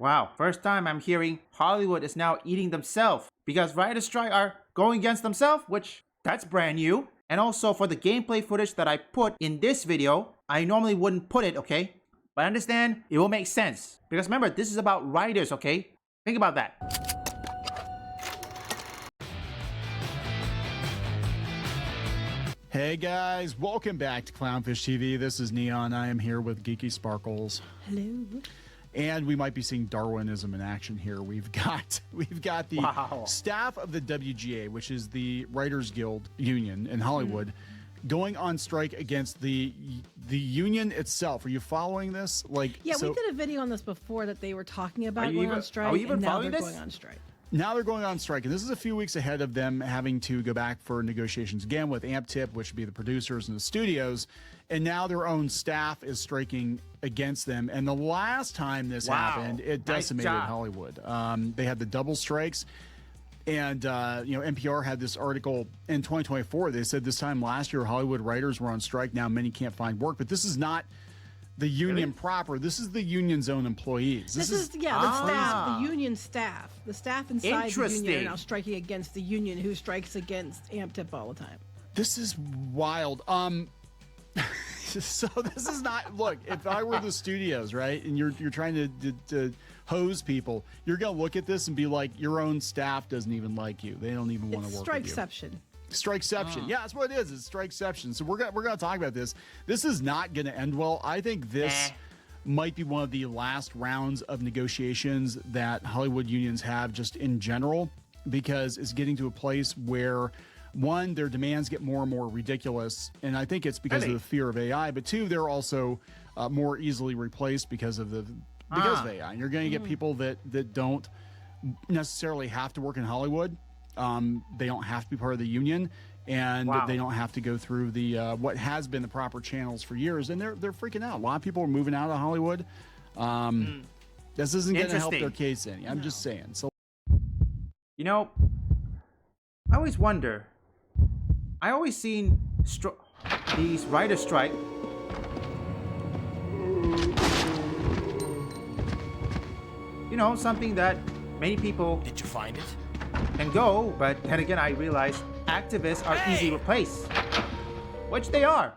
Wow, first time I'm hearing Hollywood is now eating themselves because writers' strike are going against themselves, which that's brand new. And also for the gameplay footage that I put in this video, I normally wouldn't put it, okay? But I understand it will make sense. Because remember, this is about writers, okay? Think about that. Hey guys, welcome back to Clownfish TV. This is Neon. I am here with Geeky Sparkles. Hello. And we might be seeing Darwinism in action here. We've got the staff of the WGA, which is the Writers Guild Union in Hollywood, going on strike against the union itself. Are you following this? Yeah, we did a video on this before that they were talking about going on strike, and now they're going on strike. Now they're going on strike, and this is a few weeks ahead of them having to go back for negotiations again with AmpTip, which would be the producers and the studios, and now their own staff is striking against them. And the last time this happened, it decimated Hollywood. They had the double strikes, and NPR had this article in 2024. They said this time last year, Hollywood writers were on strike. Now many can't find work, but this is not the union proper. This is the union's own employees. This is the staff, the union staff. The staff inside the union are now striking against the union, who strikes against AmpTip all the time. This is wild. So this is not, look, if I were the studios, right, and you're trying to hose people, you're gonna look at this and be like, your own staff doesn't even like you. They don't even want to work with you. Strikeception. Strikeception. Yeah, that's what it is. It's strikeception. So we're gonna talk about this. This is not gonna end well. I think this might be one of the last rounds of negotiations that Hollywood unions have just in general, because it's getting to a place where, one, their demands get more and more ridiculous, and I think it's because of the fear of AI. But two, they're also more easily replaced because of of AI. And you're going to get people that don't necessarily have to work in Hollywood. They don't have to be part of the union, and they don't have to go through the what has been the proper channels for years. And they're freaking out. A lot of people are moving out of Hollywood. This isn't going to help their case any. I'm just saying. So, you know, I always wonder. I always seen these writer strike. You know, something that many people Did you find it? can go, but then again, I realize activists are easily replaced, which they are.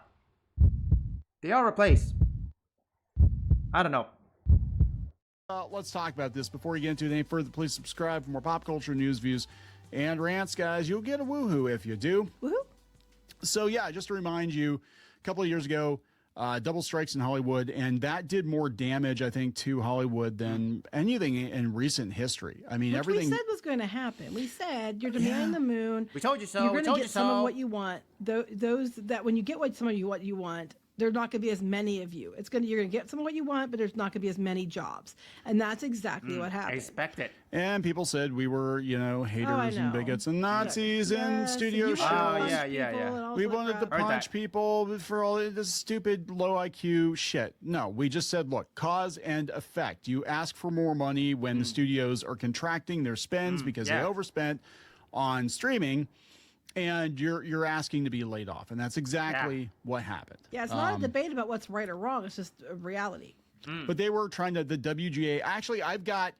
They are replaced. I don't know. let's talk about this. Before we get into it any further, please subscribe for more pop culture news, views, and rants, guys. You'll get a woohoo if you do. Woohoo! So yeah, just to remind you, a couple of years ago, double strikes in Hollywood, and that did more damage, I think, to Hollywood than anything in recent history. I mean, everything we said was going to happen. We said you're demanding the moon. We told you so. You're We going told to you get some so. of what you want. Those that when you get what you want, there's not going to be as many of you. You're going to get some of what you want, but there's not going to be as many jobs, and that's exactly what I happened. expect it. And people said we were, haters and bigots and Nazis and studio you shows. wanted to punch yeah. people and all We that wanted to crap. punch people for all this stupid low IQ shit. No, we just said, look, cause and effect. You ask for more money when the studios are contracting their spends because they overspent on streaming, and you're asking to be laid off. And that's exactly what happened. Yeah, it's not a debate about what's right or wrong. It's just a reality. But they were trying to, the WGA, actually, I've got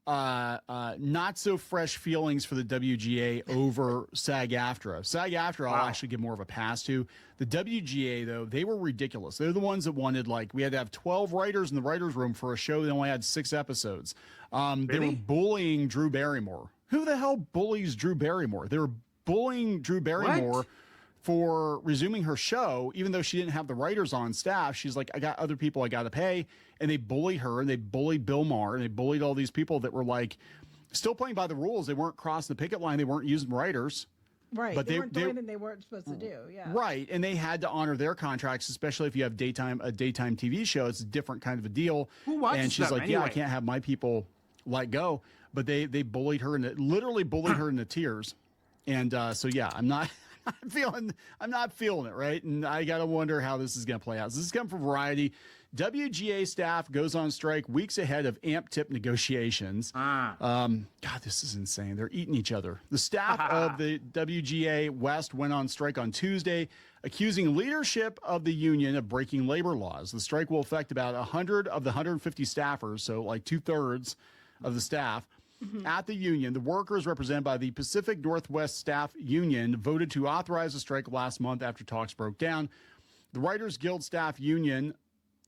not so fresh feelings for the WGA over SAG-AFTRA. SAG-AFTRA I'll actually give more of a pass to. The WGA, though, they were ridiculous. They're the ones that wanted, we had to have 12 writers in the writer's room for a show that only had 6 episodes. They were bullying Drew Barrymore. Who the hell bullies Drew Barrymore? They were bullying Drew Barrymore for resuming her show, even though she didn't have the writers on staff. She's like, I got other people I got to pay. And they bullied her, and they bullied Bill Maher, and they bullied all these people that were still playing by the rules. They weren't crossing the picket line. They weren't using writers. Right. But they weren't doing anything they weren't supposed to do. Yeah. Right. And they had to honor their contracts, especially if you have a daytime TV show. It's a different kind of a deal. Who watches And she's them like, yeah, I anyway? can't have my people let go. But they bullied her, and literally bullied her into tears. And so, yeah, I'm not I'm not feeling it, right? And I got to wonder how this is going to play out. So this is coming from Variety. WGA staff goes on strike weeks ahead of AMP tip negotiations. God, this is insane. They're eating each other. The staff of the WGA West went on strike on Tuesday, accusing leadership of the union of breaking labor laws. The strike will affect about 100 of the 150 staffers, so like 2/3 of the staff. At the union, the workers represented by the Pacific Northwest Staff Union voted to authorize a strike last month after talks broke down. The Writers Guild Staff Union,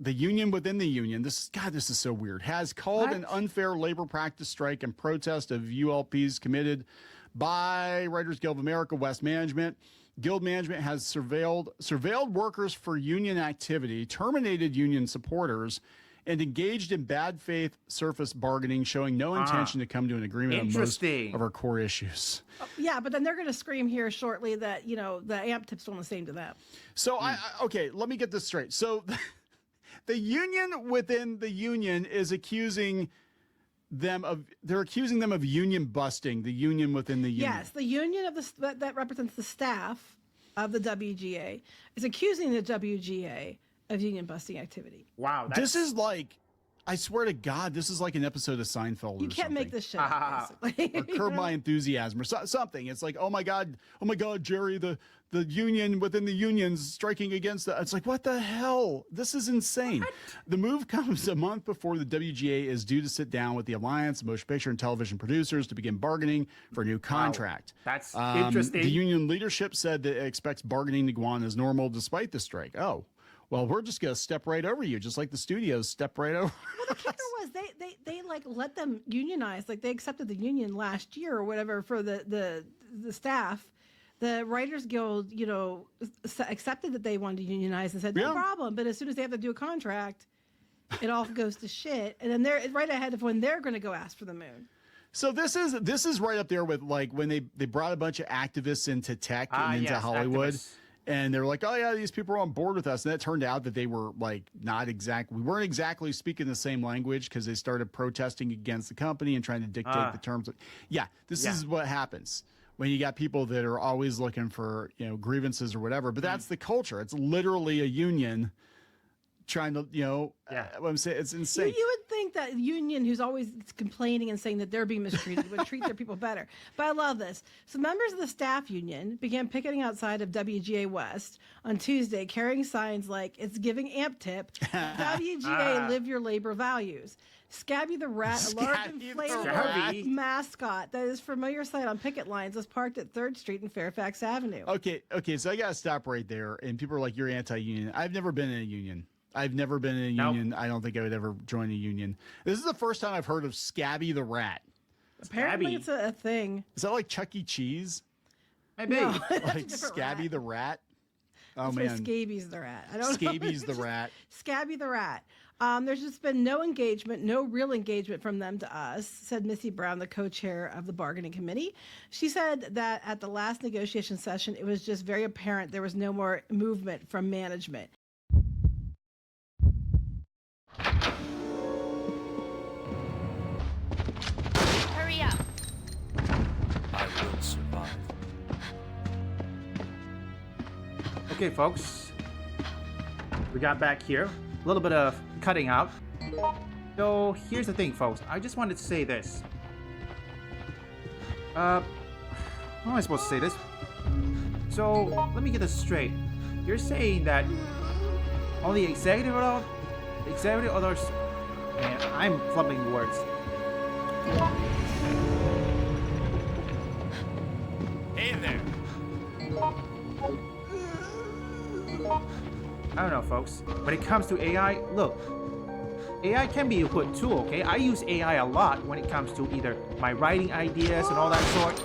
the union within the union, this is so weird, has called an unfair labor practice strike in protest of ULPs committed by Writers Guild of America West Management. Guild management has surveilled workers for union activity, terminated union supporters, and engaged in bad faith surface bargaining, showing no intention to come to an agreement on most of our core issues. Yeah, but then they're going to scream here shortly that, the AMP tips don't the same to them. So, okay, let me get this straight. So, the union within the union is accusing them of union busting, the union within the union. Yes, the union that represents the staff of the WGA is accusing the WGA of union busting activity. Wow. This is like, I swear to God, this is like an episode of Seinfeld. You can't make this shit up, basically. Or Curb My Enthusiasm or something. It's like, oh my God, Jerry, the union within the unions striking against the. It's like, what the hell? This is insane. What? The move comes a month before the WGA is due to sit down with the Alliance of Motion Picture and Television Producers to begin bargaining for a new contract. Wow. That's interesting. The union leadership said that it expects bargaining to go on as normal despite the strike. Oh. Well, we're just going to step right over you, just like the studios step right over. Well, the kicker was they like let them unionize. Like they accepted the union last year or whatever for the staff. The Writers Guild, accepted that they wanted to unionize and said no problem. But as soon as they have to do a contract, it all goes to shit. And then they're right ahead of when they're going to go ask for the moon. So this is right up there with like when they brought a bunch of activists into tech and into Hollywood. Activists. And they're like, oh, yeah, these people are on board with us. And it turned out that they were like we weren't exactly speaking the same language because they started protesting against the company and trying to dictate the terms. This is what happens when you got people that are always looking for, grievances or whatever. But that's the culture. It's literally a union trying to, what I'm saying, it's insane. You would think that union who's always complaining and saying that they're being mistreated would treat their people better. But I love this. So members of the staff union began picketing outside of WGA West on Tuesday, carrying signs like, it's giving AMP tip, WGA live your labor values. Scabby the Rat, a large inflatable mascot that is familiar sight on picket lines, was parked at 3rd Street and Fairfax Avenue. Okay, so I got to stop right there. And people are like, you're anti-union. I've never been in a union. I don't think I would ever join a union. This is the first time I've heard of Scabby the Rat. Apparently it's a thing. Is that like Chuck E. Cheese? Maybe. No, like Scabby the Rat? Oh, man. Scabies the Rat. I don't know. Scabies the Rat. Scabby the Rat. There's just been no real engagement from them to us, said Missy Brown, the co-chair of the bargaining committee. She said that at the last negotiation session, it was just very apparent there was no more movement from management. Hurry up. I will survive. Okay, folks. We got back here. A little bit of cutting out. So, here's the thing, folks. I just wanted to say this. How am I supposed to say this? So, let me get this straight. You're saying that only executive others... Man, I'm flubbing words. Hey there. I don't know, folks. When it comes to AI, look. AI can be a good tool, okay? I use AI a lot when it comes to either my writing ideas and all that sort.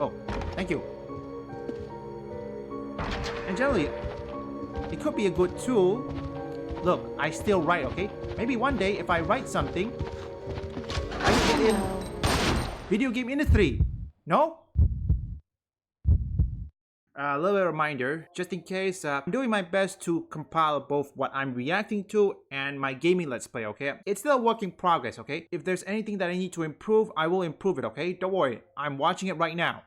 Oh, thank you. And generally, it could be a good tool. Look, I still write, okay? Maybe one day, if I write something, I can get in video game industry. No? A little bit of reminder, just in case, I'm doing my best to compile both what I'm reacting to and my gaming let's play, okay? It's still a work in progress, okay? If there's anything that I need to improve, I will improve it, okay? Don't worry, I'm watching it right now.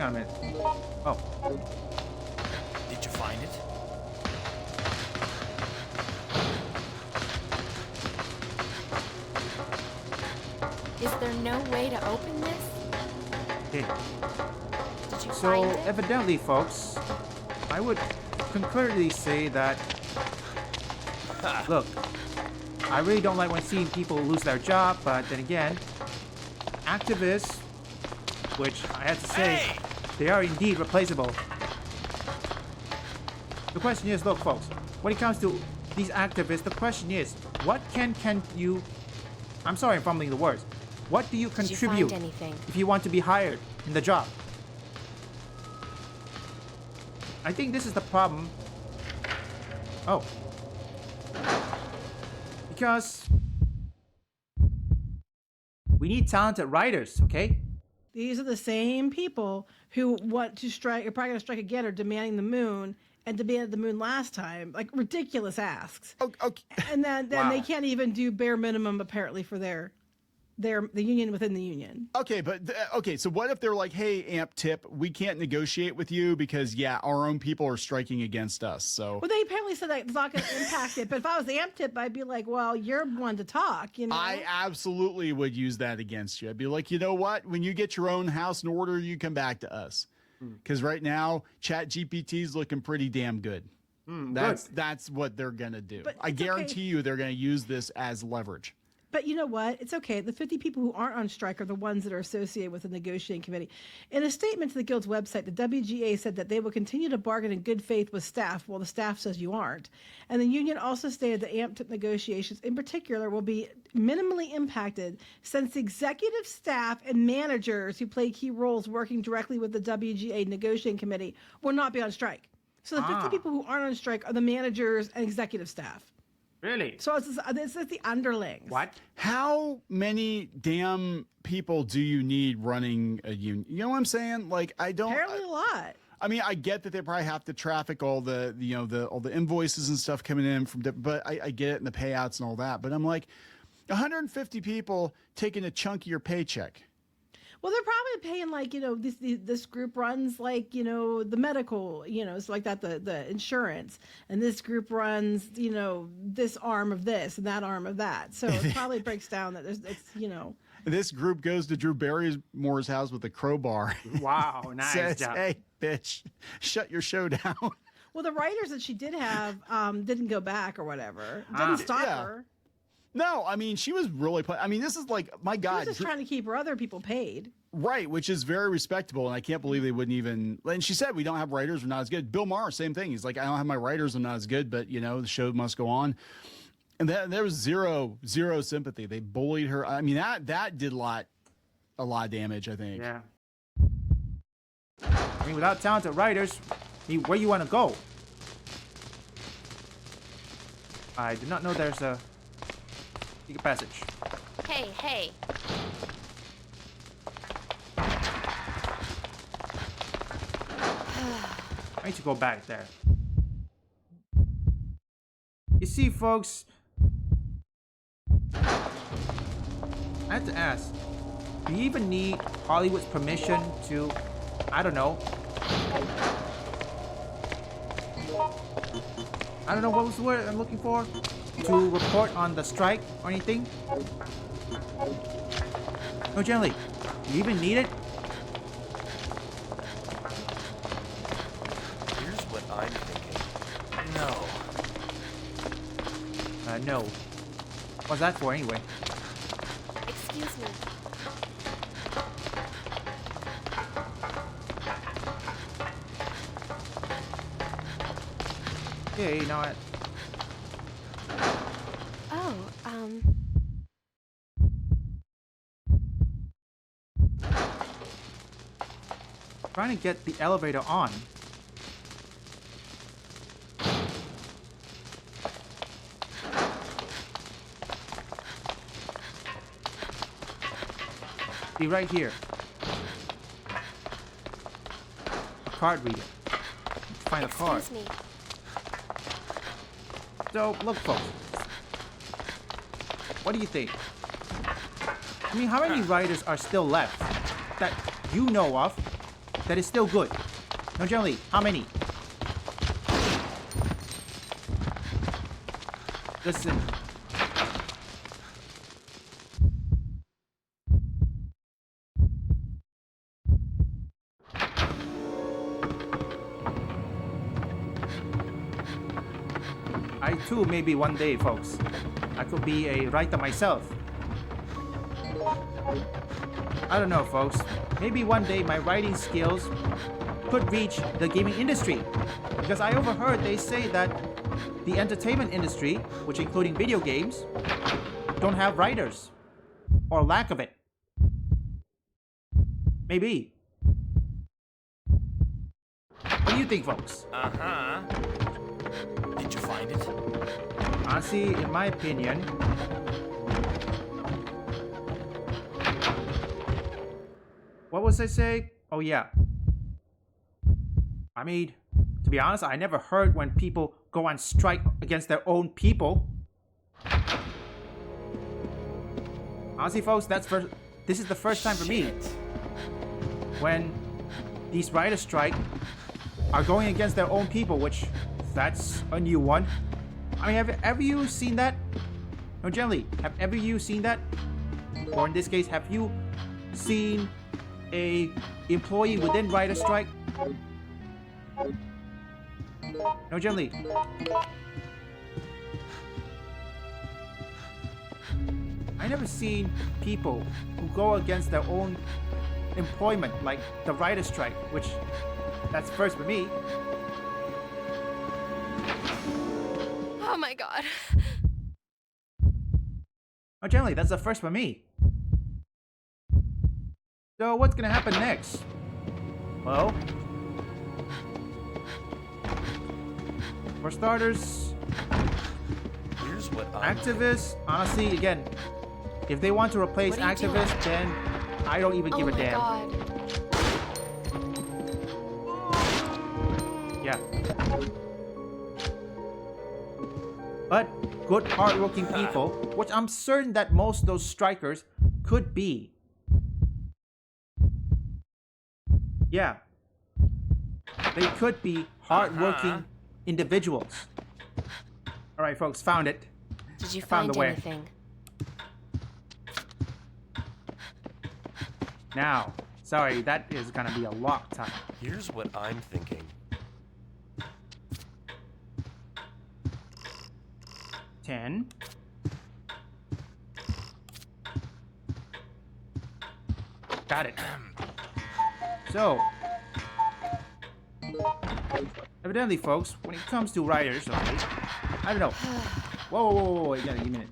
on a minute. Oh, Did you find it? Is there no way to open this? okay. Did you So, find it? evidently, folks, I would concurrently say that. Look, I really don't like when seeing people lose their job, but then again, activists, which I have to say, Hey! they are indeed replaceable. The question is, look, folks, when it comes to these activists, the question is, what can you? I'm sorry, I'm fumbling the words. What do you Did you contribute find anything? if you want to be hired in the job? I think this is the problem. Oh. Because we need talented writers, okay? These are the same people who want to strike, are probably going to strike again, or demanding the moon, and demanded the moon last time. Like ridiculous asks. Okay. And then Wow. they can't even do bare minimum apparently for the union within the union. Okay, but okay, so what if they're like, "Hey, Amp Tip, we can't negotiate with you because yeah, our own people are striking against us." So Well, they apparently said that it's not going to impact it. But if I was the amp tip, I'd be like, well, you're one to talk, you know? I absolutely would use that against you. I'd be like, you know what? When you get your own house in order, you come back to us. Because right now, Chat GPT is looking pretty damn good. That's what they're gonna do. But I it's okay. guarantee you, they're gonna use this as leverage. But you know what? It's okay. The 50 people who aren't on strike are the ones that are associated with the negotiating committee. In a statement to the Guild's website, the WGA said that they will continue to bargain in good faith with staff, while the staff says you aren't. And the union also stated that AMP negotiations in particular will be minimally impacted since the executive staff and managers who play key roles working directly with the WGA negotiating committee will not be on strike. So the 50 people who aren't on strike are the managers and executive staff. Really? So this is the underlings. What? How many damn people do you need running a union? You know what I'm saying? Like, I don't. Apparently a lot. I mean, I get that they probably have to traffic all the all the invoices and stuff coming in from, but I get it, and the payouts and all that. But I'm like, 150 people taking a chunk of your paycheck. Well, they're probably paying like, this group runs like, the medical, it's like that, the insurance, and this group runs, this arm of this and that arm of that. So it probably breaks down that This group goes to Drew Barrymore's house with a crowbar. Wow, nice Says, job. "Hey, bitch, shut your show down." Well, the writers that she did have didn't go back or whatever. Didn't stop Yeah. her. No, I mean, she was really I mean, this is like, my She God. was just trying to keep her other people paid. Right, which is very respectable, and I can't believe they wouldn't even. And she said, "We don't have writers; we're not as good." Bill Maher, same thing. He's like, "I don't have my writers; I'm not as good." But the show must go on. And there was zero sympathy. They bullied her. I mean, that did a lot of damage, I think. Yeah. I mean, without talented writers, where you want to go? I did not know there's a secret passage. Hey. I need to go back there. You see, folks, I have to ask, do you even need Hollywood's permission to, I don't know, what was the word I'm looking for? To report on the strike or anything? No, generally, do you even need it? Here's what I'm thinking. No. No. What's that for anyway? Excuse me. Okay, now I... Oh, trying to get the elevator on. Be right here. A card reader. Find a card. excuse me. So, look, folks. What do you think? I mean, how many writers are still left that you know of that is still good? No, generally, how many? Listen. I too, maybe one day, folks, I could be a writer myself. I don't know, folks. Maybe one day my writing skills could reach the gaming industry. Because I overheard they say that the entertainment industry, which including video games, don't have writers. Or lack of it. Maybe. What do you think, folks? Uh-huh. Did you find it? Honestly, in my opinion, what was I say? Oh yeah. I mean, to be honest, I never heard when people go on strike against their own people. Honestly, folks, this is the first time for me Shit. when these writers strike are going against their own people, which that's a new one. I mean, have ever you seen that? No, generally, have ever you seen that? Or in this case, have you seen a employee within writer strike? No, generally. I never seen people who go against their own employment, like the writer strike, which that's first for me. Oh my god. No, generally, that's the first for me. So what's gonna happen next? Well, for starters, Here's what I'm activists, honestly, again, if they want to replace What are you doing? activists, then I don't even give Oh a my damn. god. Yeah. But good, hardworking people, which I'm certain that most of those strikers could be. Yeah. They could be hardworking individuals. Alright, folks, found it. Did you found find the way. anything? Now, sorry, that is gonna be a lot time. Here's what I'm thinking. 10. Got it. So, evidently, folks, when it comes to writers, okay, I don't know. Whoa, wait, give me a minute.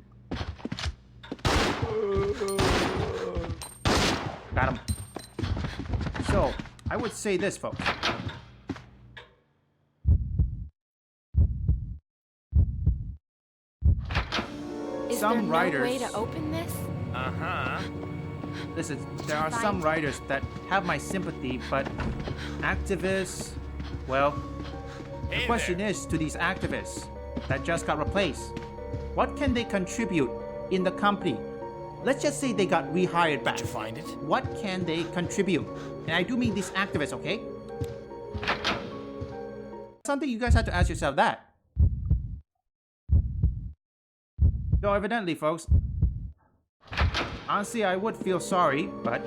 Got him. So, I would say this, folks. Is Some there no writers- way to open this? Uh-huh. Listen, there are some writers that have my sympathy, but activists, well, the question is to these activists that just got replaced, what can they contribute in the company? Let's just say they got rehired back. Did you find it? What can they contribute? And I do mean these activists, okay? Something you guys have to ask yourself that. So evidently, folks, honestly, I would feel sorry, but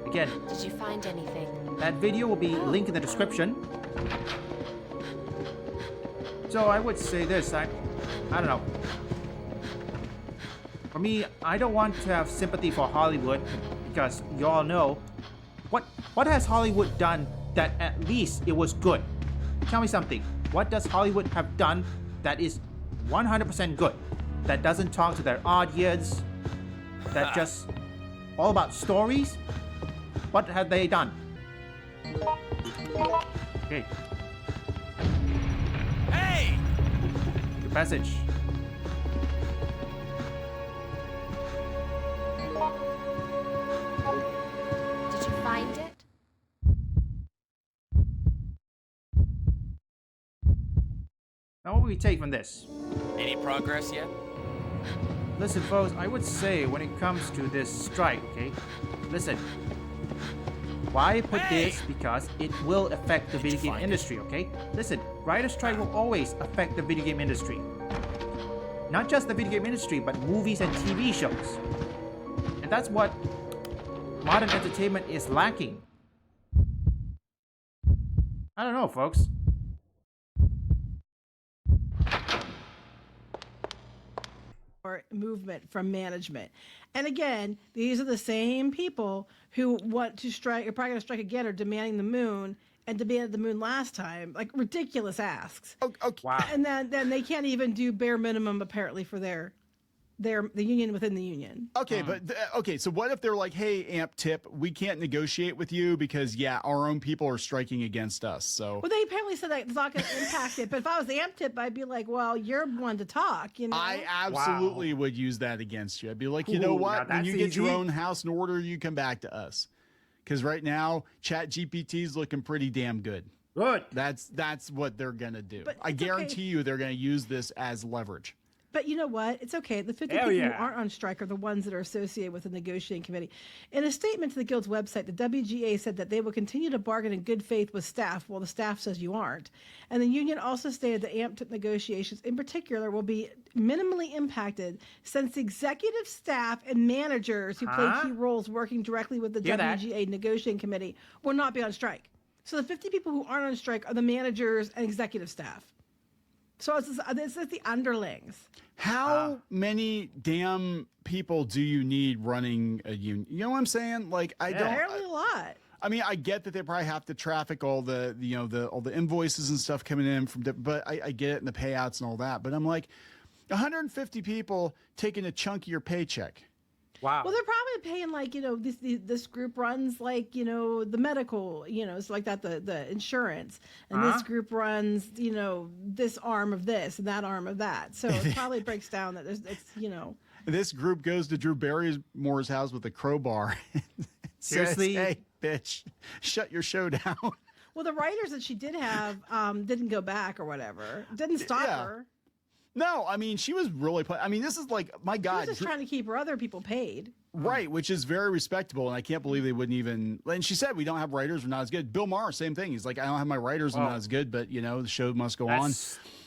again, Did you find anything? that video will be linked in the description. So I would say this, I don't know. For me, I don't want to have sympathy for Hollywood because y'all know what has Hollywood done that at least it was good? Tell me something. What does Hollywood have done that is 100% good? That doesn't talk to their audience? That just all about stories? What have they done? Okay, Hey! the passage. Did you find it? Now what will we take from this? Any progress yet? Listen, folks, I would say when it comes to this strike, okay? Listen. Why I put this? Because it will affect the video game industry, okay? Listen, writer's strike will always affect the video game industry. Not just the video game industry, but movies and TV shows. And that's what modern entertainment is lacking. I don't know, folks. Or movement from management. And again, these are the same people who want to strike, are probably going to strike again, or demanding the moon, and demanded the moon last time. Like ridiculous asks. Okay. Wow. And then they can't even do bare minimum apparently for the union within the union. Okay, but okay, so what if they're like, "Hey, Amp Tip, we can't negotiate with you because our own people are striking against us." So Well, they apparently said that it's not going to impact it. But if I was the Amp Tip, I'd be like, well, you're one to talk, you know? I absolutely would use that against you. I'd be like, you know Ooh, what? now When you that's get your easy. own house in order, you come back to us. Because right now, Chat GPT's looking pretty damn good. Good. That's what they're gonna do. But I it's okay. guarantee you, they're gonna use this as leverage. But you know what? It's okay. The 50 Hell people yeah. who aren't on strike are the ones that are associated with the negotiating committee. In a statement to the Guild's website, the WGA said that they will continue to bargain in good faith with staff while the staff says you aren't. And the union also stated that AMP negotiations in particular will be minimally impacted since executive staff and managers who play key roles working directly with the Hear that? WGA negotiating committee will not be on strike. So the 50 people who aren't on strike are the managers and executive staff. So this is the underlings. How many damn people do you need running a union? You know what I'm saying? Like, I don't. Apparently a lot. I mean, I get that they probably have to traffic all the all the invoices and stuff coming in from, but I get it, and the payouts and all that. But I'm like, 150 people taking a chunk of your paycheck. Wow. Well, they're probably paying like, you know, this group runs like, you know, the medical, you know, it's like that, the insurance, and this group runs, you know, this arm of this and that arm of that. So it probably breaks down that it's, you know. This group goes to Drew Barrymore's house with a crowbar. And Seriously? says, "Hey, bitch, shut your show down." Well, the writers that she did have didn't go back or whatever. Didn't stop Yeah. her. No, I mean, she was really. I mean, this is like, my She was God, just trying to keep her other people paid. right? Which is very respectable, and I can't believe they wouldn't even. And she said, "We don't have writers; we're not as good." Bill Maher, same thing. He's like, "I don't have my writers; I'm not as good, but you know, the show must go on."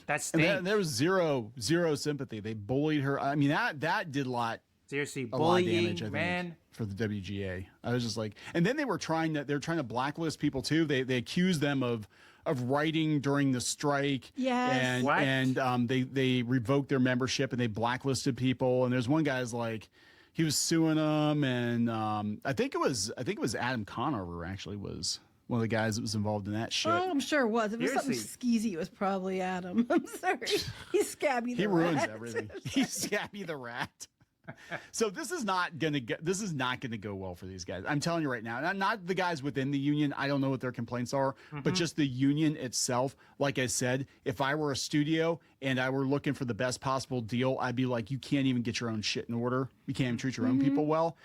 That And stinks. there was zero sympathy. They bullied her. I mean, that did a lot Seriously, a lot of bullying, damage, I think, man. for the WGA. I was just like, and then they're trying to blacklist people too. They accuse them of writing during the strike. Yes. And What? they revoked their membership and they blacklisted people. And there's one guy's like, he was suing them, and I think it was Adam Conover actually was one of the guys that was involved in that shit. Oh, I'm sure it was. If it was something skeezy, it was probably Adam. I'm sorry. He's Scabby the He ruins Rat. everything. He's Scabby the Rat. So this is not gonna go well for these guys. I'm telling you right now. Not the guys within the union. I don't know what their complaints are, but just the union itself. Like I said, if I were a studio and I were looking for the best possible deal, I'd be like, you can't even get your own shit in order. You can't even treat your own people well.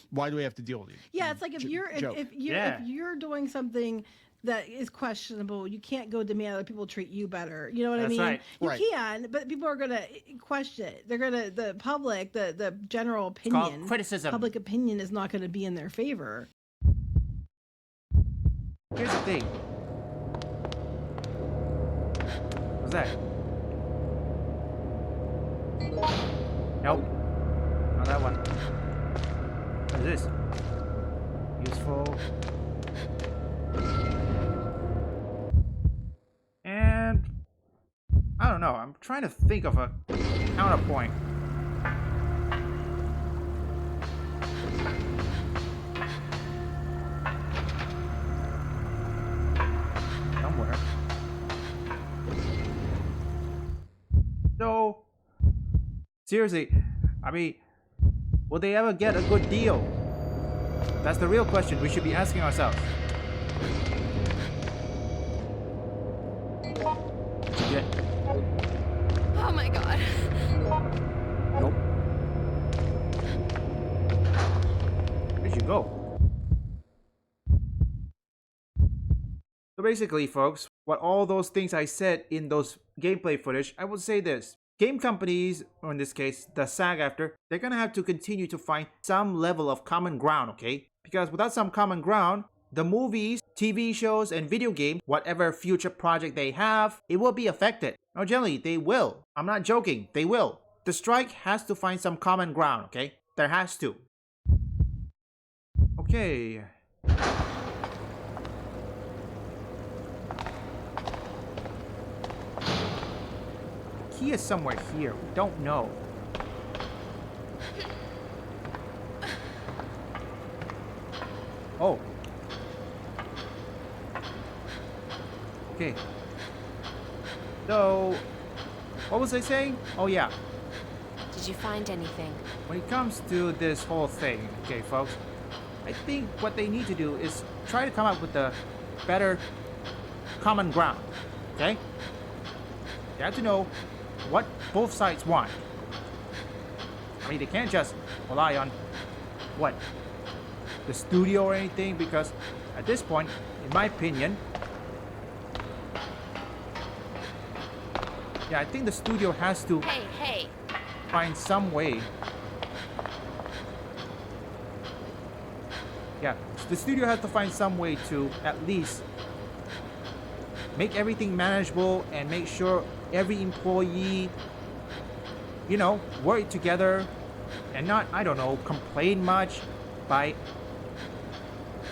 Why do we have to deal with you? Yeah, it's like if you're joke. if you're doing something that is questionable, you can't go demand other people treat you better. You know what I That's mean? right. You Right. can, but people are gonna question it. They're gonna the public, the general called opinion, criticism. public opinion is not gonna be in their favor. Here's the thing. What's that? Nope. Not that one. What is this? Useful. And I don't know. I'm trying to think of a counterpoint. Somewhere. So, seriously, I mean, will they ever get a good deal? That's the real question we should be asking ourselves. Yeah. Oh my god. Nope. Where'd you go? So basically, folks, what all those things I said in those gameplay footage, I would say this. Game companies, or in this case, the SAG-AFTRA, they're gonna have to continue to find some level of common ground, okay? Because without some common ground, the movies, TV shows, and video games, whatever future project they have, it will be affected. No, generally, they will. I'm not joking, they will. The strike has to find some common ground, okay? There has to. Okay. Key is somewhere here. We don't know. Oh. Okay. So, what was I saying? Oh yeah. Did you find anything? When it comes to this whole thing, okay, folks, I think what they need to do is try to come up with a better common ground, okay? They have to know what both sides want. I mean, they can't just rely on what? The studio or anything, because at this point, in my opinion, yeah, I think the studio has to Hey. find some way. Yeah, the studio has to find some way to at least make everything manageable and make sure every employee, you know, work together and not, I don't know, complain much by...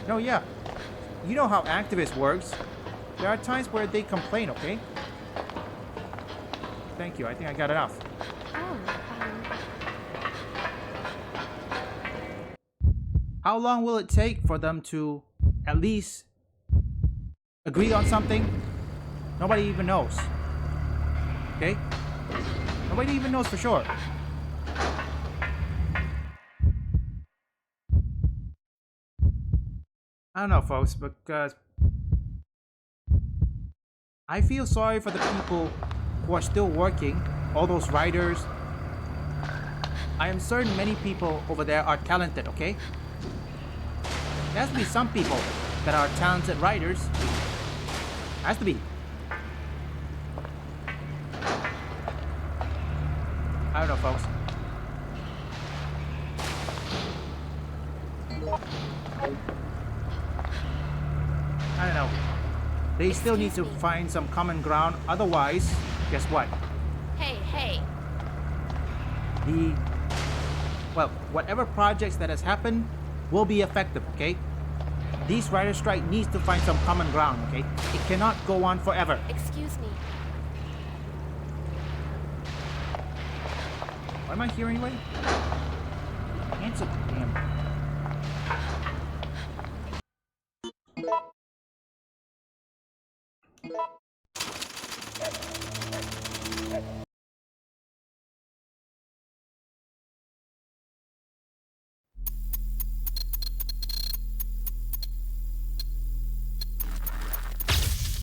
No, yeah. You know how activist works. There are times where they complain, okay? Thank you, I think I got enough. Oh, How long will it take for them to at least agree on something? Nobody even knows. Okay? Nobody even knows for sure. I don't know, folks, because I feel sorry for the people who are still working, all those writers. I am certain many people over there are talented, okay? There has to be some people that are talented writers. Has to be. I don't know, folks. I don't know. They still need to Excuse me. find some common ground. Otherwise, guess what? hey. Well, whatever projects that has happened will be effective, okay? This writer strike needs to find some common ground, okay? It cannot go on forever. Excuse me. What am I hearing, anyway? Answer the damn